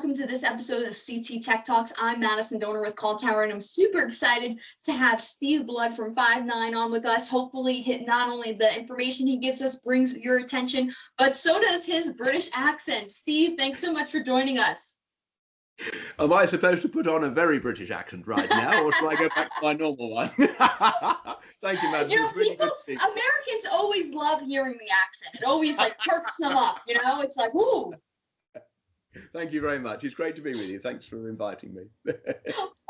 welcome to this episode of CT Tech Talks. I'm Madison Doner with CallTower, and I'm super excited to have Steve Blood from Five9 on with us. Hopefully, not only the information he gives us brings your attention, but so does his British accent. Steve, thanks so much for joining us. Am I supposed to put on a very British accent right now, or shall I go back to my normal one? Thank you, Madison. You know, really Americans always love hearing the accent. It always like perks them up, you know? It's like, woo. Thank you very much. It's great to be with you. Thanks for inviting me.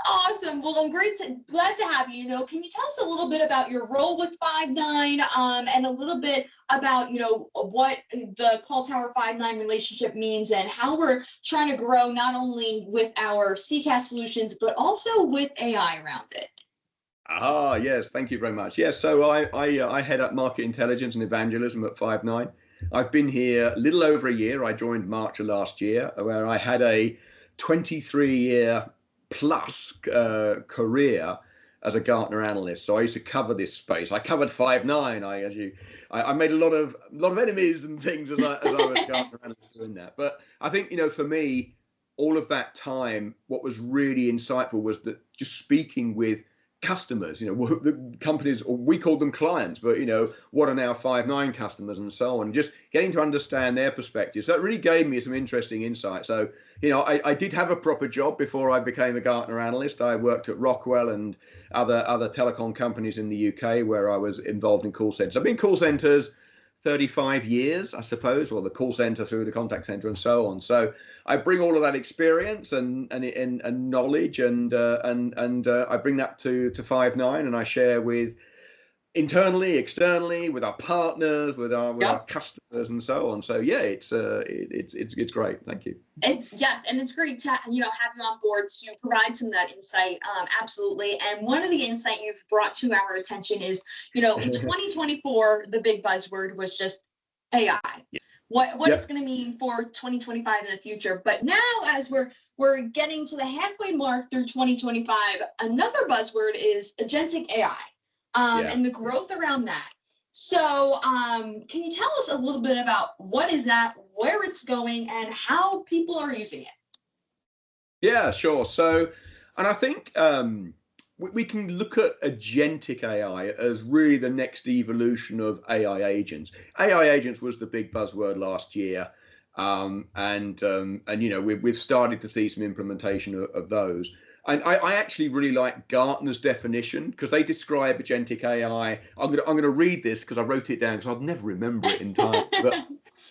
Awesome. Well, I'm glad to have you. You know, can you tell us a little bit about your role with Five9, and a little bit about, you know, what the CallTower Five9 relationship means and how we're trying to grow not only with our CCaaS solutions, but also with AI around it. Ah, yes. Thank you very much. Yes. So I head up Market Intelligence and Evangelism at Five9. I've been here a little over a year. I joined March of last year, where I had a 23-year plus career as a Gartner analyst. So I used to cover this space. I covered Five9. I made a lot of enemies and things as I was Gartner analyst doing that. But I think, you know, for me, all of that time, what was really insightful was that just speaking with customers, you know, the companies, or we called them clients, but, you know, what are now Five9 customers and so on, just getting to understand their perspective. So it really gave me some interesting insight. So, you know, I did have a proper job before I became a Gartner analyst. I worked at Rockwell and other telecom companies in the UK where I was involved in call centers. I've been in call centers 35 years, I suppose, or the call center through the contact center and so on. So I bring all of that experience and knowledge, and I bring that to Five9, and I share with internally, externally, with our partners, with our customers, and so on. So yeah, it's great. Thank you. And it's great to, you know, have you on board to provide some of that insight. Absolutely. And one of the insight you've brought to our attention is, you know, in 2024, the big buzzword was just AI. Yeah. What it's going to mean for 2025 in the future. But now, as we're getting to the halfway mark through 2025, another buzzword is Agentic AI, and the growth around that. So can you tell us a little bit about what is that, where it's going, and how people are using it? Yeah, sure. So, and I think we can look at Agentic AI as really the next evolution of AI agents. AI agents was the big buzzword last year, and you know, we've started to see some implementation of those. And I actually really like Gartner's definition, because they describe Agentic AI. I'm gonna read this because I wrote it down because I'll never remember it in time. But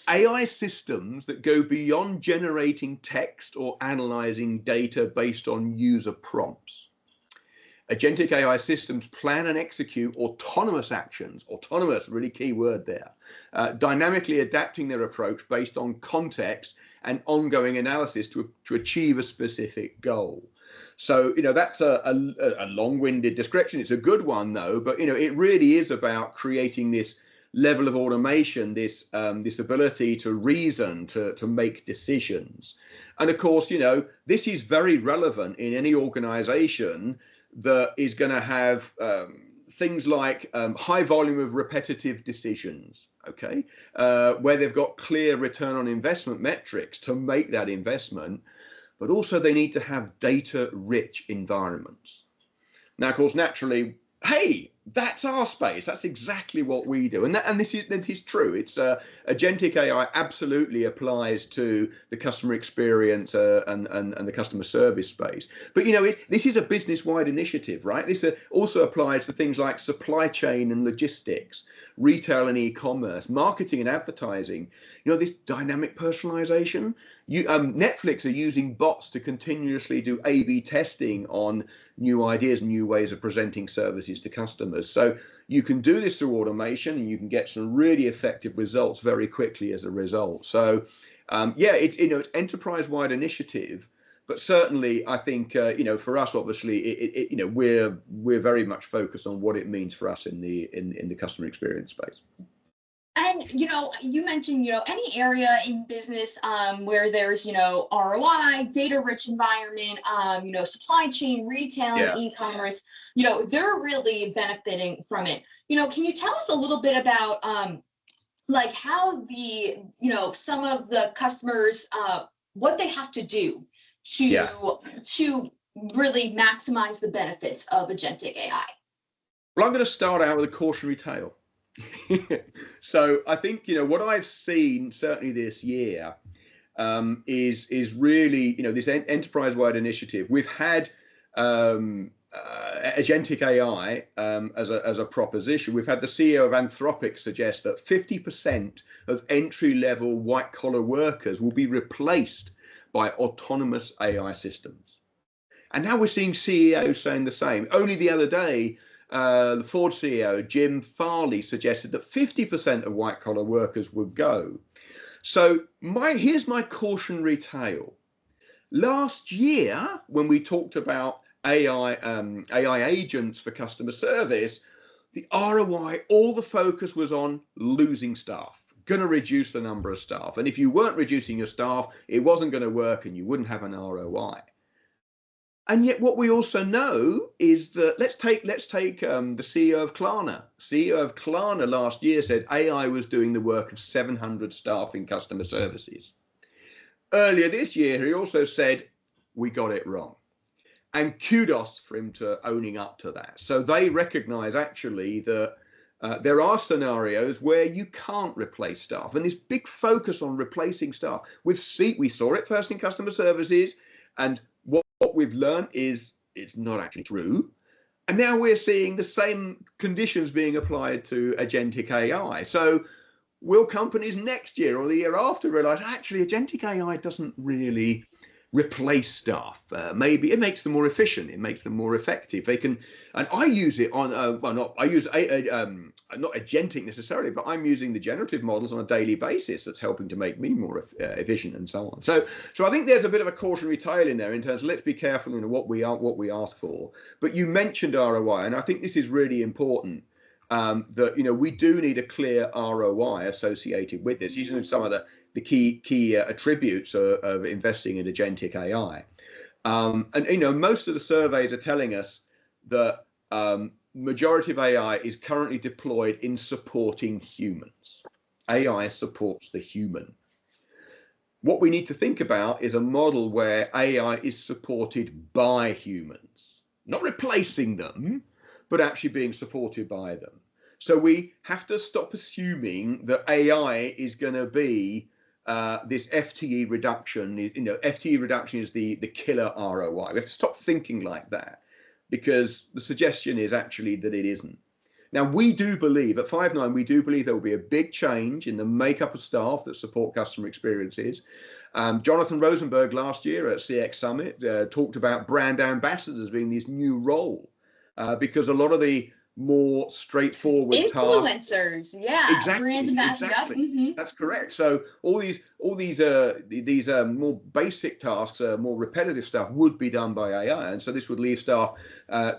AI systems that go beyond generating text or analyzing data based on user prompts. Agentic AI systems plan and execute autonomous actions, autonomous, really key word there, dynamically adapting their approach based on context and ongoing analysis to achieve a specific goal. So, you know, that's a long-winded description. It's a good one, though, but, you know, it really is about creating this level of automation, this ability to reason, to make decisions. And of course, you know, this is very relevant in any organization that is going to have things like high volume of repetitive decisions, okay, where they've got clear return on investment metrics to make that investment, but also they need to have data-rich environments. Now, of course, naturally, hey, that's our space. That's exactly what we do, and this is true. It's Agentic AI absolutely applies to the customer experience and the customer service space. But you know, this is a business-wide initiative, right? This also applies to things like supply chain and logistics, retail and e-commerce, marketing and advertising. You know, this dynamic personalization. Netflix are using bots to continuously do A/B testing on new ideas and new ways of presenting services to customers. So you can do this through automation, and you can get some really effective results very quickly as a result. So yeah, it's, you know, it's enterprise-wide initiative, but certainly I think you know, for us, obviously, you know, we're very much focused on what it means for us in the customer experience space. And, you know, you mentioned, you know, any area in business where there's, you know, ROI, data-rich environment, you know, supply chain, retail, and e-commerce, you know, they're really benefiting from it. You know, can you tell us a little bit about like how the, you know, some of the customers, what they have to do Yeah. to really maximize the benefits of agentic AI? Well, I'm going to start out with a cautionary tale. So I think, what I've seen certainly this year is really, this enterprise-wide initiative. We've had agentic AI as a proposition. We've had the CEO of Anthropic suggest that 50% of entry-level white-collar workers will be replaced by autonomous AI systems. And now we're seeing CEOs saying the same. Only the other day, the Ford CEO, Jim Farley, suggested that 50% of white-collar workers would go. So here's my cautionary tale. Last year, when we talked about AI agents for customer service, the ROI, all the focus was on losing staff, going to reduce the number of staff. And if you weren't reducing your staff, it wasn't going to work and you wouldn't have an ROI. And yet what we also know is that let's take the CEO of Klarna. CEO of Klarna last year said AI was doing the work of 700 staff in customer services. Earlier this year, he also said, we got it wrong. And kudos for him to owning up to that. So they recognize actually that there are scenarios where you can't replace staff. And this big focus on replacing staff, we saw it first in customer services, and what we've learned is it's not actually true. And now we're seeing the same conditions being applied to agentic AI. So will companies next year or the year after realize actually agentic AI doesn't really replace staff? Maybe it makes them more efficient, it makes them more effective. They can, and I use it on not agentic necessarily, but I'm using the generative models on a daily basis that's helping to make me more efficient and so on. So I think there's a bit of a cautionary tale in there in terms of let's be careful in what we ask for. But you mentioned ROI, and I think this is really important. That we do need a clear ROI associated with this. These are some of the key attributes of investing in agentic AI. And most of the surveys are telling us that majority of AI is currently deployed in supporting humans. AI supports the human. What we need to think about is a model where AI is supported by humans, not replacing them, but actually being supported by them. So we have to stop assuming that AI is going to be this FTE reduction. FTE reduction is the killer ROI. We have to stop thinking like that, because the suggestion is actually that it isn't. Now, we do believe at Five9, we do believe there will be a big change in the makeup of staff that support customer experiences. Jonathan Rosenberg last year at CX Summit talked about brand ambassadors being this new role, because a lot of the more straightforward influencers, brand ambassadors. Exactly. Mm-hmm. That's correct. So all these more basic tasks, more repetitive stuff would be done by AI, and so this would leave staff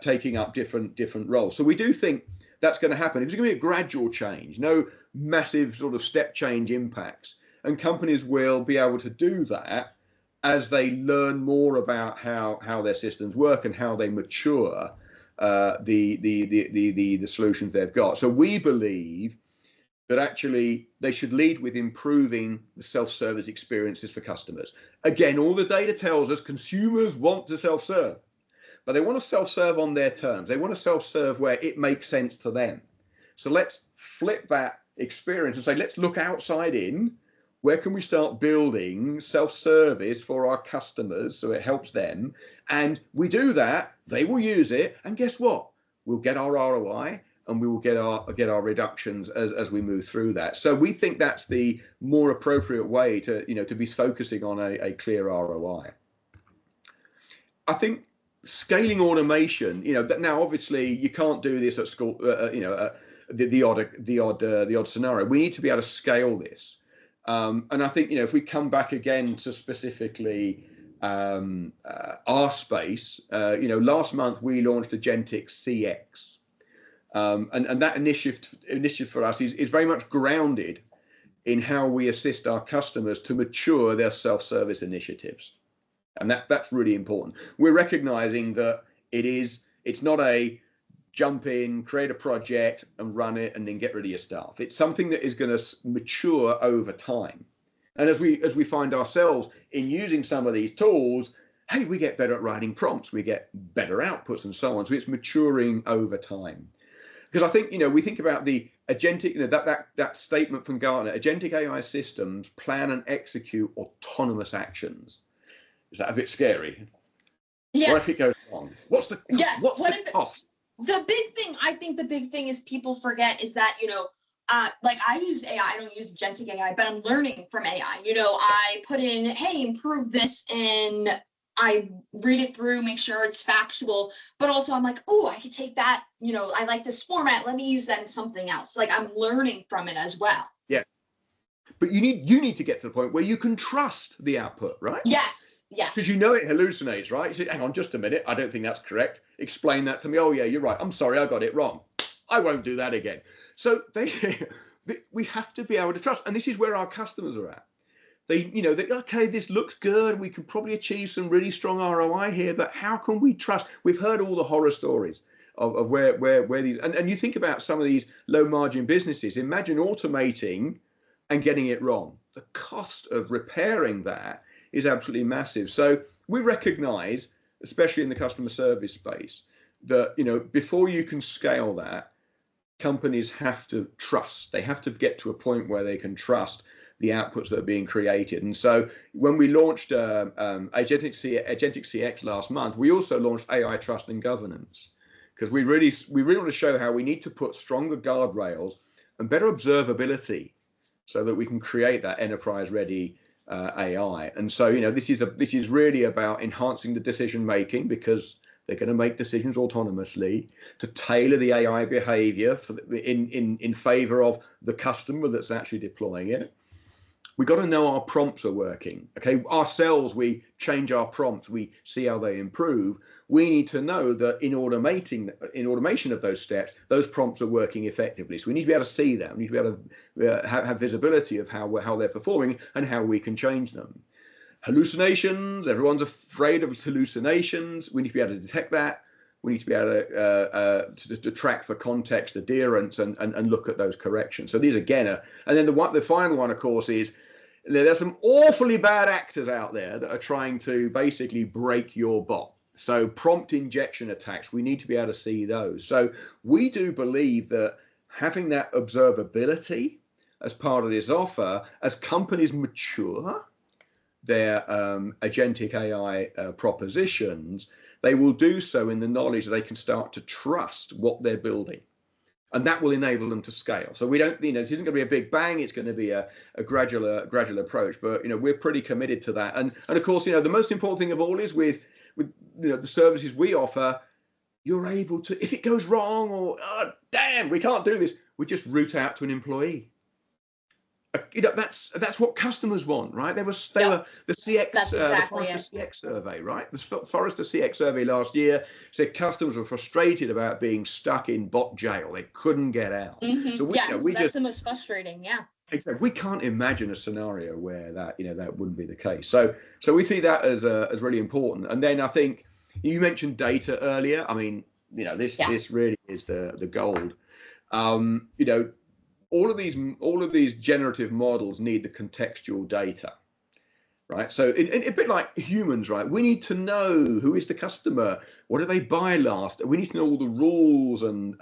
taking up different roles. So we do think that's going to happen. It's going to be a gradual change, no massive sort of step change impacts, and companies will be able to do that as they learn more about how their systems work and how they mature the solutions they've got. So we believe that actually they should lead with improving the self-service experiences for customers. Again, all the data tells us consumers want to self-serve, but they want to self-serve on their terms. They want to self-serve where it makes sense to them. So let's flip that experience and say, let's look outside in. Where can we start building self-service for our customers so it helps them? And we do that, they will use it, and guess what? We'll get our ROI and we will get our reductions as we move through that. So we think that's the more appropriate way to be focusing on a clear ROI. I think scaling automation, now obviously you can't do this at school, the odd scenario. We need to be able to scale this. And I think, if we come back again to specifically our space, last month we launched Agentic CX. And that initiative for us is very much grounded in how we assist our customers to mature their self-service initiatives. And that's really important. We're recognizing that it's not a jump in, create a project and run it and then get rid of your staff. It's something that is going to mature over time. And as we find ourselves in using some of these tools, hey, we get better at writing prompts, we get better outputs and so on. So it's maturing over time. Because I think, we think about the agentic, that statement from Gartner, agentic AI systems plan and execute autonomous actions. Is that a bit scary? Yes. What if it goes wrong? What's the cost? The big thing is people forget is that, like I use AI, I don't use agentic AI, but I'm learning from AI. I put in, hey, improve this, and I read it through, make sure it's factual, but also I'm like, oh, I could take that, I like this format, let me use that in something else. Like I'm learning from it as well. Yeah. But you need to get to the point where you can trust the output, right? Yes. Because it hallucinates, right? You say, hang on just a minute, I don't think that's correct. Explain that to me. Oh yeah, you're right. I'm sorry, I got it wrong. I won't do that again. So we have to be able to trust. And this is where our customers are at. They okay, this looks good. We can probably achieve some really strong ROI here, but how can we trust? We've heard all the horror stories of where these, and you think about some of these low margin businesses. Imagine automating and getting it wrong. The cost of repairing that is absolutely massive. So we recognize, especially in the customer service space, that before you can scale that, companies have to trust. They have to get to a point where they can trust the outputs that are being created. And so when we launched Agentic CX last month, we also launched AI Trust and Governance, because we really want to show how we need to put stronger guardrails and better observability so that we can create that enterprise ready AI. And so this is really about enhancing the decision making, because they're going to make decisions autonomously, to tailor the AI behavior in favor of the customer that's actually deploying it. We got to know our prompts are working. Okay, ourselves, we change our prompts, we see how they improve. We need to know that in automation of those steps, those prompts are working effectively. So we need to be able to see that. We need to be able to have visibility of how they're performing and how we can change them. Hallucinations, everyone's afraid of hallucinations. We need to be able to detect that. We need to be able to track for context adherence and look at those corrections. So these again are, and then the final one, of course, is there's some awfully bad actors out there that are trying to basically break your bot. So prompt injection attacks, we need to be able to see those. So we do believe that having that observability as part of this offer, as companies mature their agentic AI propositions, they will do so in the knowledge that they can start to trust what they're building. And that will enable them to scale. So we don't, this isn't going to be a big bang. It's going to be a gradual approach. But we're pretty committed to that. And of course, the most important thing of all is with the services we offer, you're able to, if it goes wrong or damn, we can't do this, we just route out to an employee. That's what customers want, right? They were the CX, the Forrester CX survey, right? The Forrester CX survey last year said customers were frustrated about being stuck in bot jail. They couldn't get out. Mm-hmm. So that's the most frustrating. Yeah. Exactly. We can't imagine a scenario where that wouldn't be the case. So we see that as really important. And then I think you mentioned data earlier. I mean, this really is the gold. All of these generative models need the contextual data, right? So a bit like humans, right? We need to know who is the customer, what did they buy last? We need to know all the rules and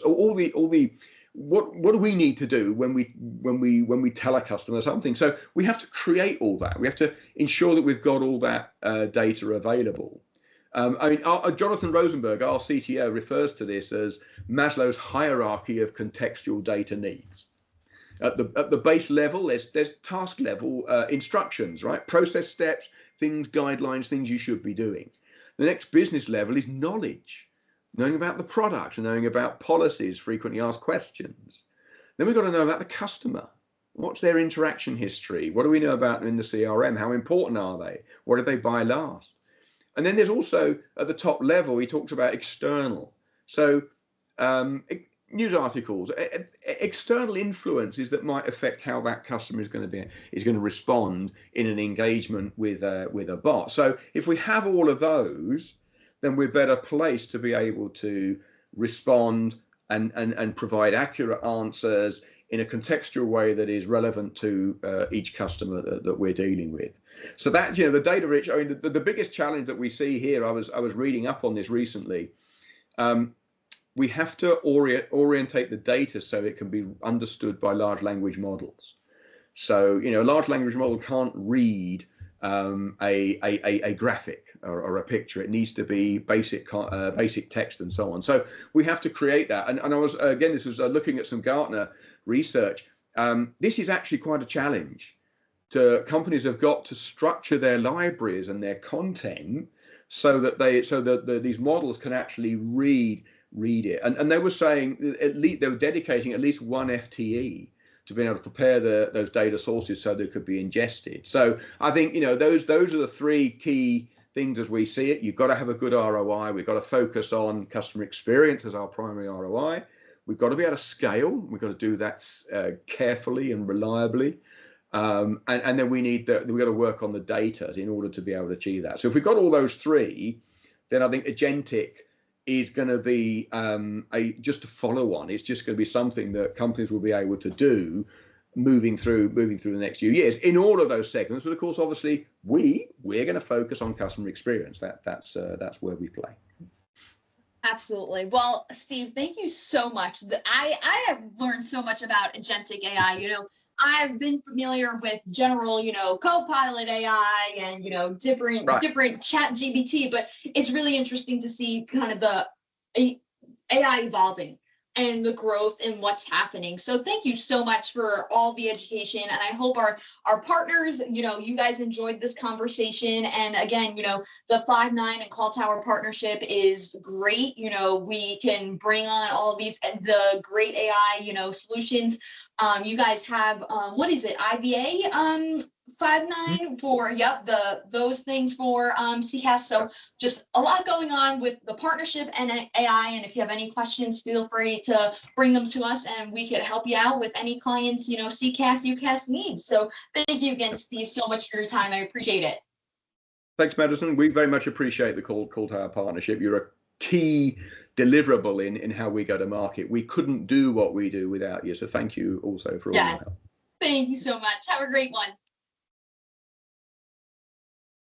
all the what do we need to do when we tell a customer something? So we have to create all that. We have to ensure that we've got all that data available. Jonathan Rosenberg, our CTO, refers to this as Maslow's hierarchy of contextual data needs. At the base level, there's task level instructions, right? Process steps, things, guidelines, things you should be doing. The next business level is knowledge, knowing about the product, knowing about policies, frequently asked questions. Then we've got to know about the customer. What's their interaction history? What do we know about them in the CRM? How important are they? What did they buy last? And then there's also, at the top level, he talks about external. So news articles, external influences that might affect how that customer is going to respond in an engagement with a bot. So if we have all of those, then we're better placed to be able to respond and provide accurate answers in a contextual way that is relevant to each customer that we're dealing with. So that, the data rich, I mean, the biggest challenge that we see here, I was reading up on this recently. We have to orientate the data so it can be understood by large language models. So, a large language model can't read a graphic or a picture. It needs to be basic text and so on. So we have to create that. And I was, again, this was looking at some Gartner research. This is actually quite a challenge. Companies have got to structure their libraries and their content so that these models can actually read it. And they were saying at least they were dedicating at least one FTE to being able to prepare those data sources so they could be ingested. So I think, those are the three key things as we see it. You've got to have a good ROI. We've got to focus on customer experience as our primary ROI. We've got to be able to scale. We've got to do that carefully and reliably. And then we've got to work on the data in order to be able to achieve that. So if we've got all those three, then I think agentic is going to be just a follow on. It's just going to be something that companies will be able to do moving through the next few years in all of those segments. But of course, obviously, we're going to focus on customer experience. That's where we play. Absolutely. Well, Steve, thank you so much. I have learned so much about agentic AI. I've been familiar with general, Copilot AI and, different chat GBT, but it's really interesting to see kind of the AI evolving and the growth and what's happening. So thank you so much for all the education. And I hope our partners, you guys enjoyed this conversation. And again, the Five9 and CallTower partnership is great. We can bring on all of the great AI, solutions. You guys have, what is it? IVA, Five9 for, those things for CCAS. So just a lot going on with the partnership and AI. And if you have any questions, feel free to bring them to us and we could help you out with any clients, CCAS, UCAS needs. So thank you again, Steve, so much for your time. I appreciate it. Thanks, Madison. We very much appreciate the CallTower partnership. You're a key deliverable in how we go to market. We couldn't do what we do without you. So thank you also for all your help. Thank you so much. Have a great one.